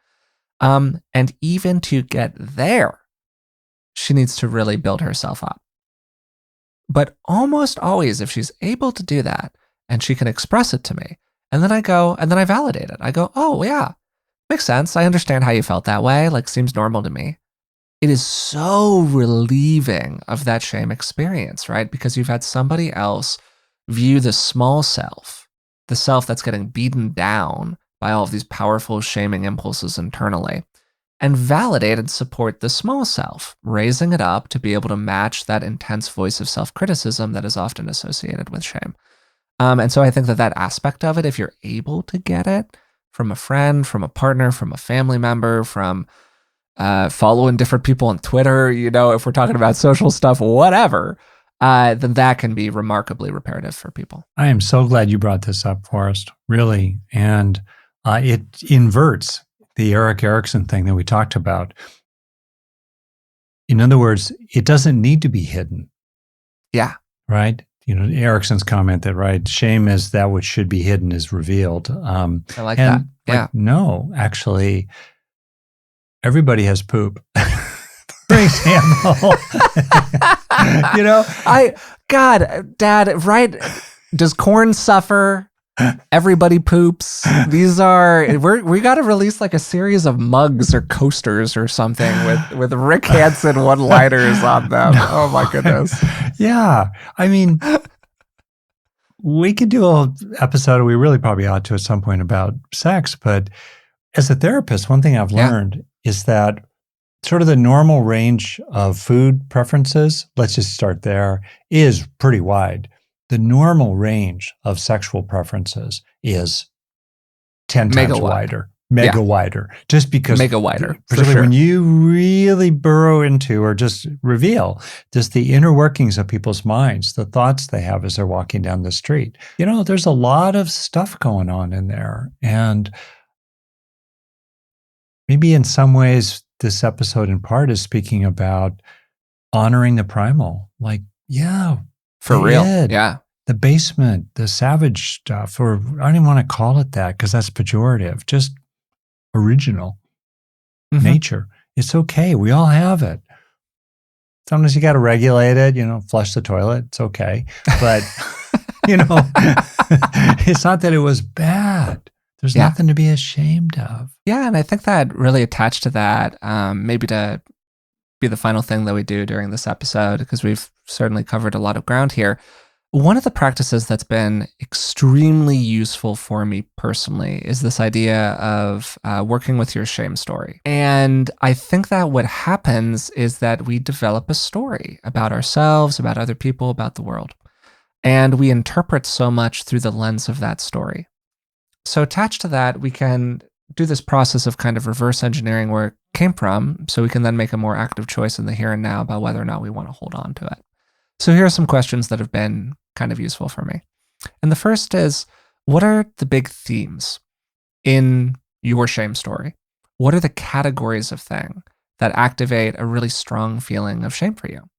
And even to get there, she needs to really build herself up. But almost always, if she's able to do that and she can express it to me, and then I validate it. I go, oh, yeah, makes sense. I understand how you felt that way. Like, seems normal to me. It is so relieving of that shame experience, right? Because you've had somebody else view the small self, the self that's getting beaten down by all of these powerful shaming impulses internally, and validate and support the small self, raising it up to be able to match that intense voice of self-criticism that is often associated with shame. And so I think that aspect of it, if you're able to get it from a friend, from a partner, from a family member, from following different people on Twitter, if we're talking about social stuff, whatever, then that can be remarkably reparative for people. I am so glad you brought this up, Forrest, really. And it inverts the Erik Erikson thing that we talked about. In other words, it doesn't need to be hidden. Yeah. Right? Erikson's comment that, right, shame is that which should be hidden is revealed. I like that. Yeah. No, actually, everybody has poop. For example. God, Dad, right? Does corn suffer? Everybody poops. We got to release like a series of mugs or coasters or something with Rick Hanson one-liners on them. No. Oh my goodness. Yeah. I mean, we could do an episode, we really probably ought to at some point, about sex. But as a therapist, one thing I've learned is that sort of the normal range of food preferences, let's just start there, is pretty wide. The normal range of sexual preferences is 10 times wider. Mega wider. Just because, mega wider, particularly when you really burrow into or just reveal just the inner workings of people's minds, the thoughts they have as they're walking down the street. There's a lot of stuff going on in there. And maybe in some ways, this episode in part is speaking about honoring the primal. Like, yeah. For real. Yeah. The basement, the savage stuff, or I don't even want to call it that because that's pejorative, just original nature. It's okay. We all have it. Sometimes you got to regulate it, flush the toilet. It's okay. But, it's not that it was bad. There's nothing to be ashamed of. Yeah. And I think that really attached to that, maybe to be the final thing that we do during this episode, because we've certainly covered a lot of ground here. One of the practices that's been extremely useful for me personally is this idea of working with your shame story. And I think that what happens is that we develop a story about ourselves, about other people, about the world. And we interpret so much through the lens of that story. So attached to that, we can do this process of kind of reverse engineering where it came from, so we can then make a more active choice in the here and now about whether or not we want to hold on to it. So here are some questions that have been kind of useful for me. And the first is, what are the big themes in your shame story? What are the categories of thing that activate a really strong feeling of shame for you?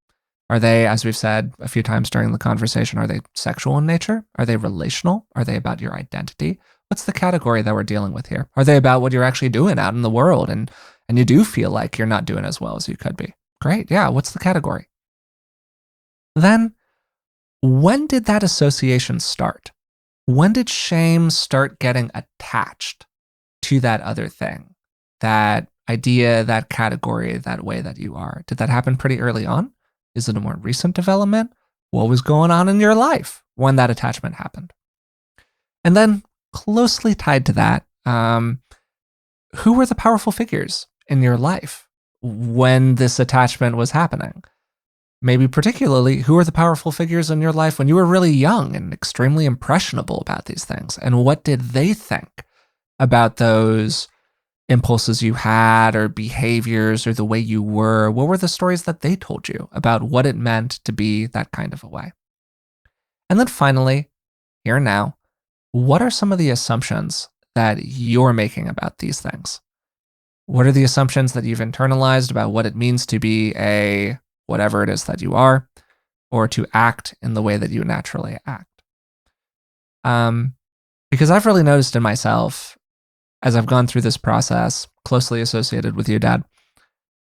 Are they, as we've said a few times during the conversation, are they sexual in nature? Are they relational? Are they about your identity? What's the category that we're dealing with here? Are they about what you're actually doing out in the world and and you do feel like you're not doing as well as you could be. Great. Yeah. What's the category? Then, when did that association start? When did shame start getting attached to that other thing, that idea, that category, that way that you are? Did that happen pretty early on? Is it a more recent development? What was going on in your life when that attachment happened? And then, closely tied to that, who were the powerful figures in your life when this attachment was happening? Maybe particularly, who were the powerful figures in your life when you were really young and extremely impressionable about these things? And what did they think about those impulses you had or behaviors or the way you were? What were the stories that they told you about what it meant to be that kind of a way? And then finally, here and now, what are some of the assumptions that you're making about these things? What are the assumptions that you've internalized about what it means to be a whatever it is that you are, or to act in the way that you naturally act? Because I've really noticed in myself, as I've gone through this process, closely associated with you, Dad,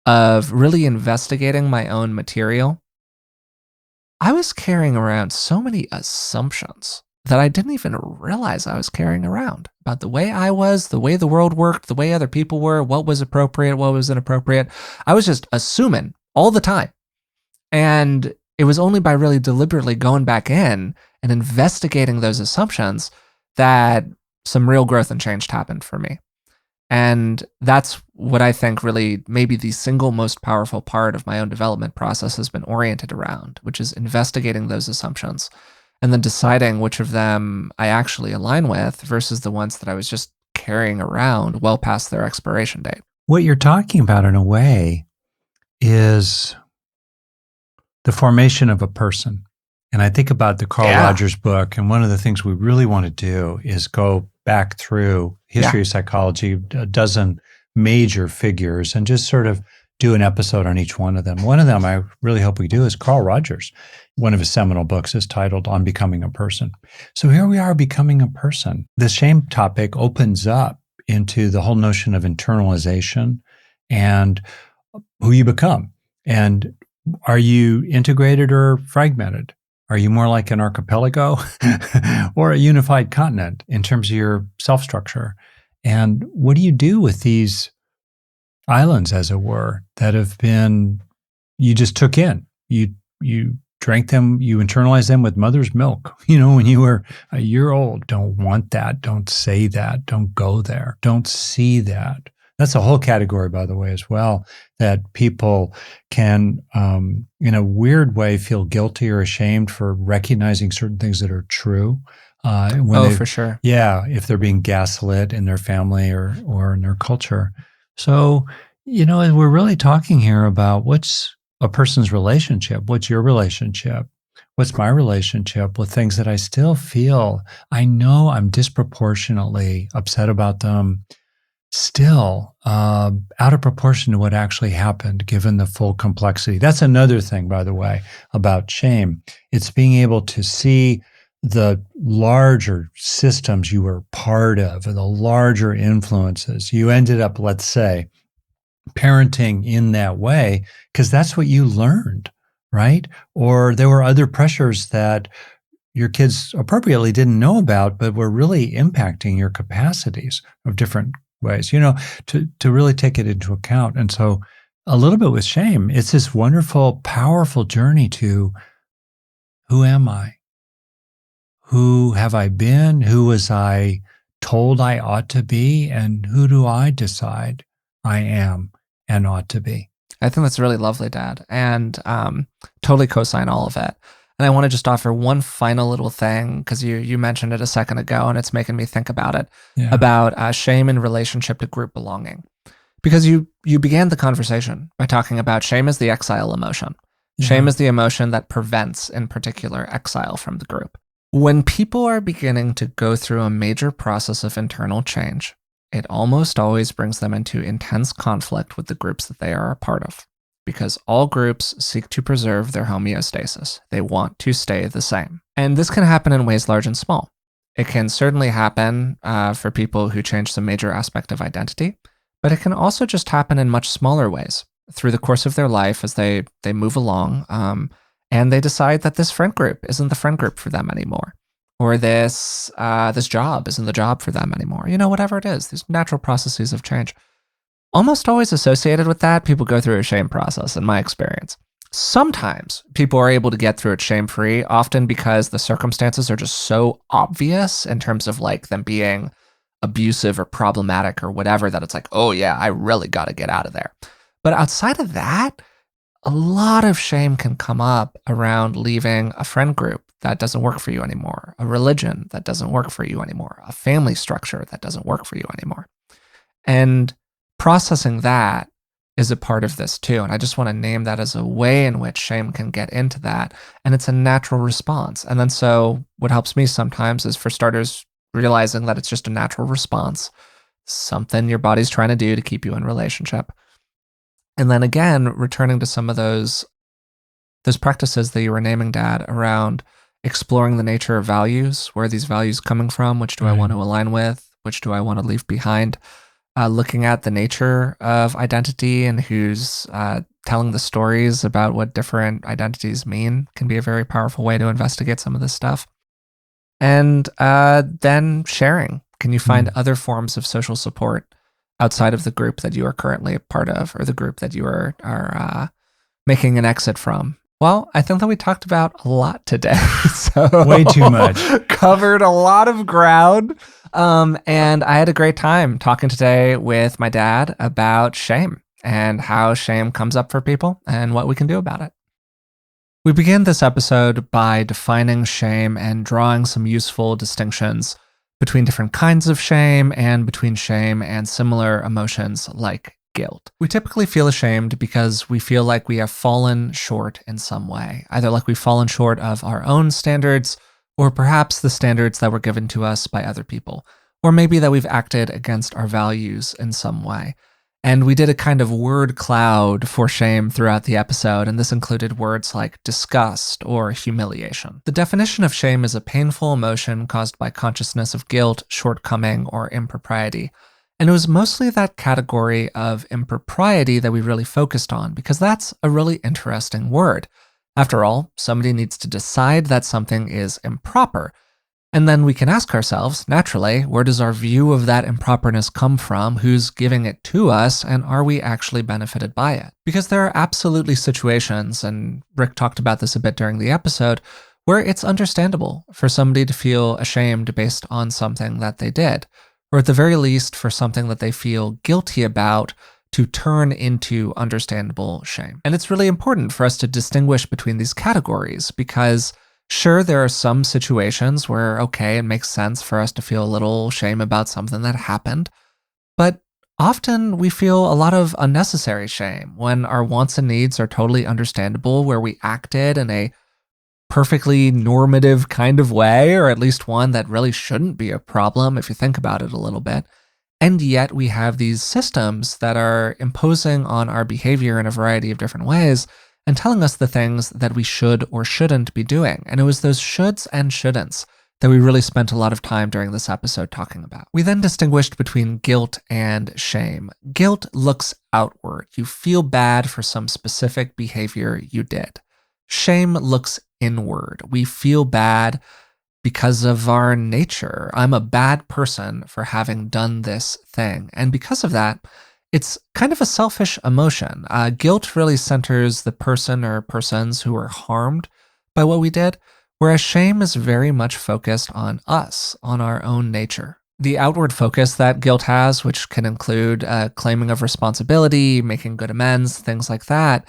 of really investigating my own material, I was carrying around so many assumptions that I didn't even realize I was carrying around about the way I was, the way the world worked, the way other people were, what was appropriate, what was inappropriate. I was just assuming all the time. And it was only by really deliberately going back in and investigating those assumptions that some real growth and change happened for me. And that's what I think really maybe the single most powerful part of my own development process has been oriented around, which is investigating those assumptions and then deciding which of them I actually align with versus the ones that I was just carrying around well past their expiration date. What you're talking about, in a way, is the formation of a person. And I think about the Carl Rogers book, and one of the things we really want to do is go back through history of psychology, a dozen major figures, and just sort of do an episode on each one of them. One of them I really hope we do is Carl Rogers. One of his seminal books is titled On Becoming a Person. So here we are, becoming a person. The shame topic opens up into the whole notion of internalization and who you become. And are you integrated or fragmented? Are you more like an archipelago or a unified continent in terms of your self-structure? And what do you do with these islands, as it were, that have been, you just took in? You drank them, you internalized them with mother's milk, when you were a year old. Don't want that. Don't say that. Don't go there. Don't see that. That's a whole category, by the way, as well, that people can, in a weird way, feel guilty or ashamed for recognizing certain things that are true. For sure. Yeah, if they're being gaslit in their family or in their culture. So, we're really talking here about what's a person's relationship. What's your relationship? What's my relationship with things that I still feel, I know I'm disproportionately upset about them, still out of proportion to what actually happened, given the full complexity. That's another thing, by the way, about shame. It's being able to see the larger systems you were part of and the larger influences. You ended up, let's say, parenting in that way because that's what you learned, right? Or there were other pressures that your kids appropriately didn't know about, but were really impacting your capacities of different ways, to really take it into account. And so a little bit with shame, it's this wonderful, powerful journey to who am I? Who have I been? Who was I told I ought to be? And who do I decide I am and ought to be? I think that's really lovely, Dad, and totally co-sign all of it. And I want to just offer one final little thing, because you mentioned it a second ago, and it's making me think about it, about shame in relationship to group belonging. Because you began the conversation by talking about shame as the exile emotion. Shame is the emotion that prevents, in particular, exile from the group. When people are beginning to go through a major process of internal change, it almost always brings them into intense conflict with the groups that they are a part of. Because all groups seek to preserve their homeostasis. They want to stay the same. And this can happen in ways large and small. It can certainly happen for people who change some major aspect of identity, But it can also just happen in much smaller ways through the course of their life as they move along, and they decide that this friend group isn't the friend group for them anymore, or this job isn't the job for them anymore. Whatever it is, these natural processes of change. Almost always associated with that, people go through a shame process, in my experience. Sometimes people are able to get through it shame free, often because the circumstances are just so obvious in terms of like them being abusive or problematic or whatever that it's like, oh yeah, I really got to get out of there. But outside of that, a lot of shame can come up around leaving a friend group that doesn't work for you anymore, a religion that doesn't work for you anymore, a family structure that doesn't work for you anymore. And processing that is a part of this too. And I just want to name that as a way in which shame can get into that. And it's a natural response. And then so what helps me sometimes is, for starters, realizing that it's just a natural response, something your body's trying to do to keep you in relationship. And then again, returning to some of those practices that you were naming, Dad, around exploring the nature of values. Where are these values coming from? Which do I want to align with? Which do I want to leave behind? Looking at the nature of identity and who's telling the stories about what different identities mean can be a very powerful way to investigate some of this stuff. And then sharing. Can you find other forms of social support outside of the group that you are currently a part of, or the group that you are making an exit from? Well, I think that we talked about a lot today. So way too much. Covered a lot of ground. And I had a great time talking today with my dad about shame and how shame comes up for people and what we can do about it. We began this episode by defining shame and drawing some useful distinctions between different kinds of shame and between shame and similar emotions like guilt. We typically feel ashamed because we feel like we have fallen short in some way, either like we've fallen short of our own standards, or perhaps the standards that were given to us by other people, or maybe that we've acted against our values in some way. And we did a kind of word cloud for shame throughout the episode, and this included words like disgust or humiliation. The definition of shame is a painful emotion caused by consciousness of guilt, shortcoming, or impropriety. And it was mostly that category of impropriety that we really focused on, because that's a really interesting word. After all, somebody needs to decide that something is improper. And then we can ask ourselves, naturally, where does our view of that improperness come from? Who's giving it to us? And are we actually benefited by it? Because there are absolutely situations, and Rick talked about this a bit during the episode, where it's understandable for somebody to feel ashamed based on something that they did, or at the very least for something that they feel guilty about to turn into understandable shame. And it's really important for us to distinguish between these categories, because sure, there are some situations where, okay, it makes sense for us to feel a little shame about something that happened, but often we feel a lot of unnecessary shame when our wants and needs are totally understandable, where we acted in a perfectly normative kind of way, or at least one that really shouldn't be a problem if you think about it a little bit. And yet we have these systems that are imposing on our behavior in a variety of different ways and telling us the things that we should or shouldn't be doing. And it was those shoulds and shouldn'ts that we really spent a lot of time during this episode talking about. We then distinguished between guilt and shame. Guilt looks outward. You feel bad for some specific behavior you did. Shame looks inward. We feel bad because of our nature. I'm a bad person for having done this thing. And because of that, it's kind of a selfish emotion. Guilt really centers the person or persons who were harmed by what we did, whereas shame is very much focused on us, on our own nature. The outward focus that guilt has, which can include claiming of responsibility, making good amends, things like that,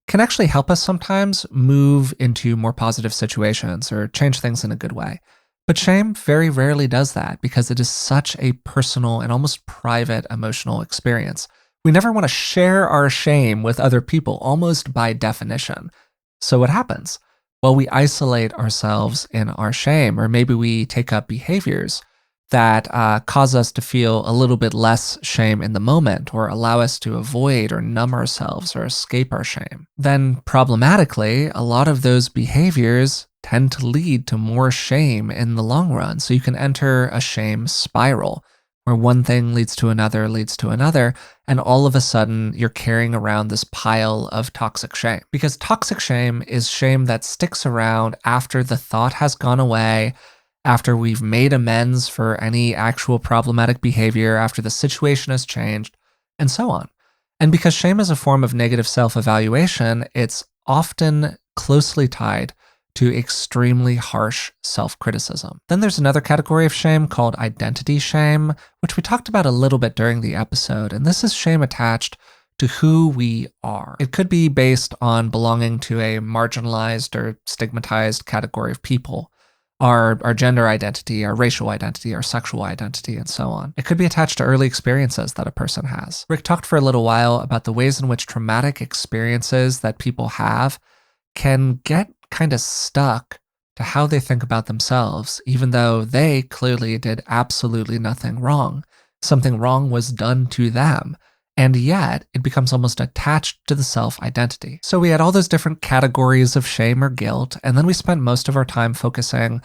can actually help us sometimes move into more positive situations or change things in a good way. But shame very rarely does that, because it is such a personal and almost private emotional experience. We never want to share our shame with other people, almost by definition. So what happens? Well, we isolate ourselves in our shame, or maybe we take up behaviors that cause us to feel a little bit less shame in the moment, or allow us to avoid or numb ourselves or escape our shame. Then problematically, a lot of those behaviors tend to lead to more shame in the long run. So you can enter a shame spiral where one thing leads to another, and all of a sudden you're carrying around this pile of toxic shame. Because toxic shame is shame that sticks around after the thought has gone away, after we've made amends for any actual problematic behavior, after the situation has changed, and so on. And because shame is a form of negative self-evaluation, it's often closely tied to extremely harsh self-criticism. Then there's another category of shame called identity shame, which we talked about a little bit during the episode, and this is shame attached to who we are. It could be based on belonging to a marginalized or stigmatized category of people, our gender identity, our racial identity, our sexual identity, and so on. It could be attached to early experiences that a person has. Rick talked for a little while about the ways in which traumatic experiences that people have can get kind of stuck to how they think about themselves, even though they clearly did absolutely nothing wrong. Something wrong was done to them. And yet, it becomes almost attached to the self-identity. So we had all those different categories of shame or guilt, and then we spent most of our time focusing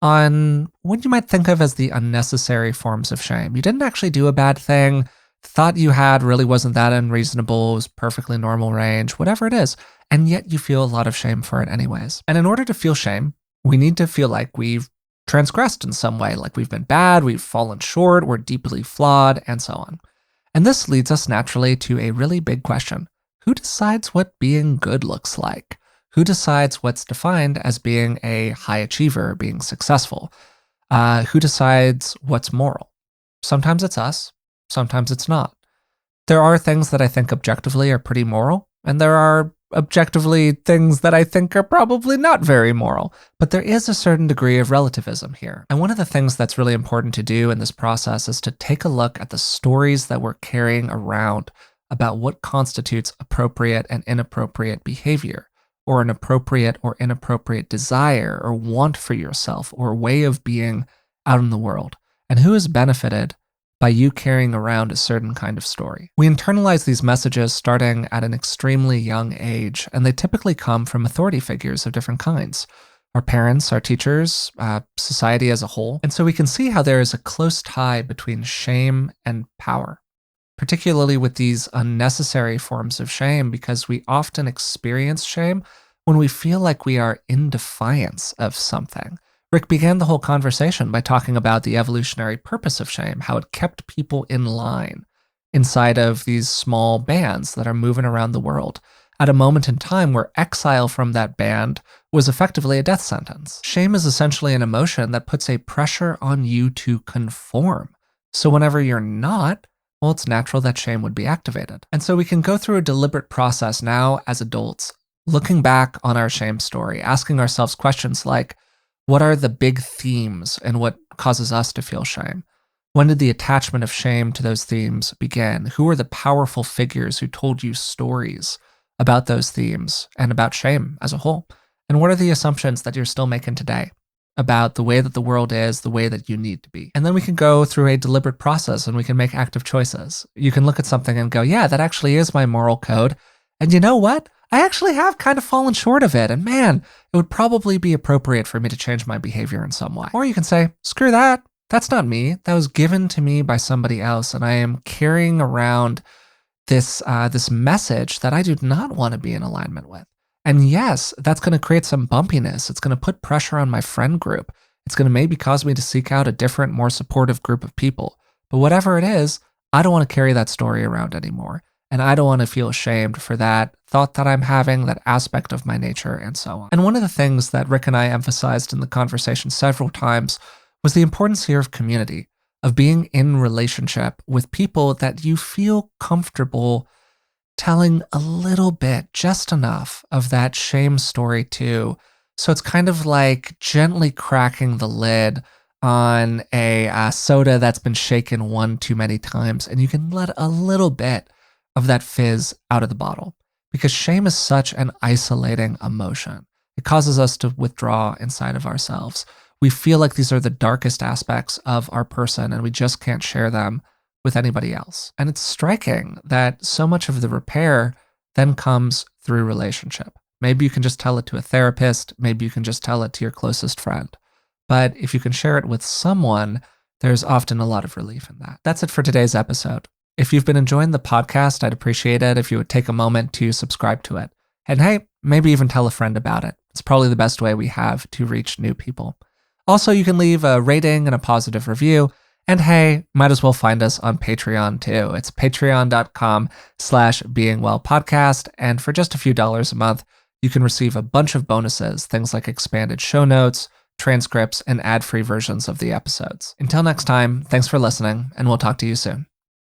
on what you might think of as the unnecessary forms of shame. You didn't actually do a bad thing. The thought you had really wasn't that unreasonable. It was perfectly normal range, whatever it is. And yet you feel a lot of shame for it anyways. And in order to feel shame, we need to feel like we've transgressed in some way, like we've been bad, we've fallen short, we're deeply flawed, and so on. And this leads us naturally to a really big question. Who decides what being good looks like? Who decides what's defined as being a high achiever, being successful? Who decides what's moral? Sometimes it's us, sometimes it's not. There are things that I think objectively are pretty moral, and there are objectively things that I think are probably not very moral. But there is a certain degree of relativism here. And one of the things that's really important to do in this process is to take a look at the stories that we're carrying around about what constitutes appropriate and inappropriate behavior, or an appropriate or inappropriate desire or want for yourself, or way of being out in the world, and who has benefited by you carrying around a certain kind of story. We internalize these messages starting at an extremely young age, and they typically come from authority figures of different kinds. Our parents, our teachers, society as a whole. And so we can see how there is a close tie between shame and power, particularly with these unnecessary forms of shame, because we often experience shame when we feel like we are in defiance of something. Rick began the whole conversation by talking about the evolutionary purpose of shame, how it kept people in line inside of these small bands that are moving around the world at a moment in time where exile from that band was effectively a death sentence. Shame is essentially an emotion that puts a pressure on you to conform. So whenever you're not, well, it's natural that shame would be activated. And so we can go through a deliberate process now as adults, looking back on our shame story, asking ourselves questions like, what are the big themes and what causes us to feel shame? When did the attachment of shame to those themes begin? Who are the powerful figures who told you stories about those themes and about shame as a whole? And what are the assumptions that you're still making today about the way that the world is, the way that you need to be? And then we can go through a deliberate process and we can make active choices. You can look at something and go, yeah, that actually is my moral code. And you know what? I actually have kind of fallen short of it, and man, it would probably be appropriate for me to change my behavior in some way. Or you can say, screw that, that's not me, that was given to me by somebody else, and I am carrying around this message that I do not want to be in alignment with. And yes, that's going to create some bumpiness, it's going to put pressure on my friend group, it's going to maybe cause me to seek out a different, more supportive group of people. But whatever it is, I don't want to carry that story around anymore. And I don't want to feel ashamed for that thought that I'm having, that aspect of my nature, and so on. And one of the things that Rick and I emphasized in the conversation several times was the importance here of community, of being in relationship with people that you feel comfortable telling a little bit, just enough of that shame story to. So it's kind of like gently cracking the lid on a soda that's been shaken one too many times, and you can let a little bit of that fizz out of the bottle, because shame is such an isolating emotion. It causes us to withdraw inside of ourselves. We feel like these are the darkest aspects of our person and we just can't share them with anybody else. And it's striking that so much of the repair then comes through relationship. Maybe you can just tell it to a therapist, maybe you can just tell it to your closest friend. But if you can share it with someone, There's often a lot of relief in that. That's it for today's episode. If you've been enjoying the podcast, I'd appreciate it if you would take a moment to subscribe to it. And hey, maybe even tell a friend about it. It's probably the best way we have to reach new people. Also, you can leave a rating and a positive review. And hey, might as well find us on Patreon too. It's patreon.com/beingwellpodcast. And for just a few dollars a month, you can receive a bunch of bonuses, things like expanded show notes, transcripts, and ad-free versions of the episodes. Until next time, thanks for listening, and we'll talk to you soon.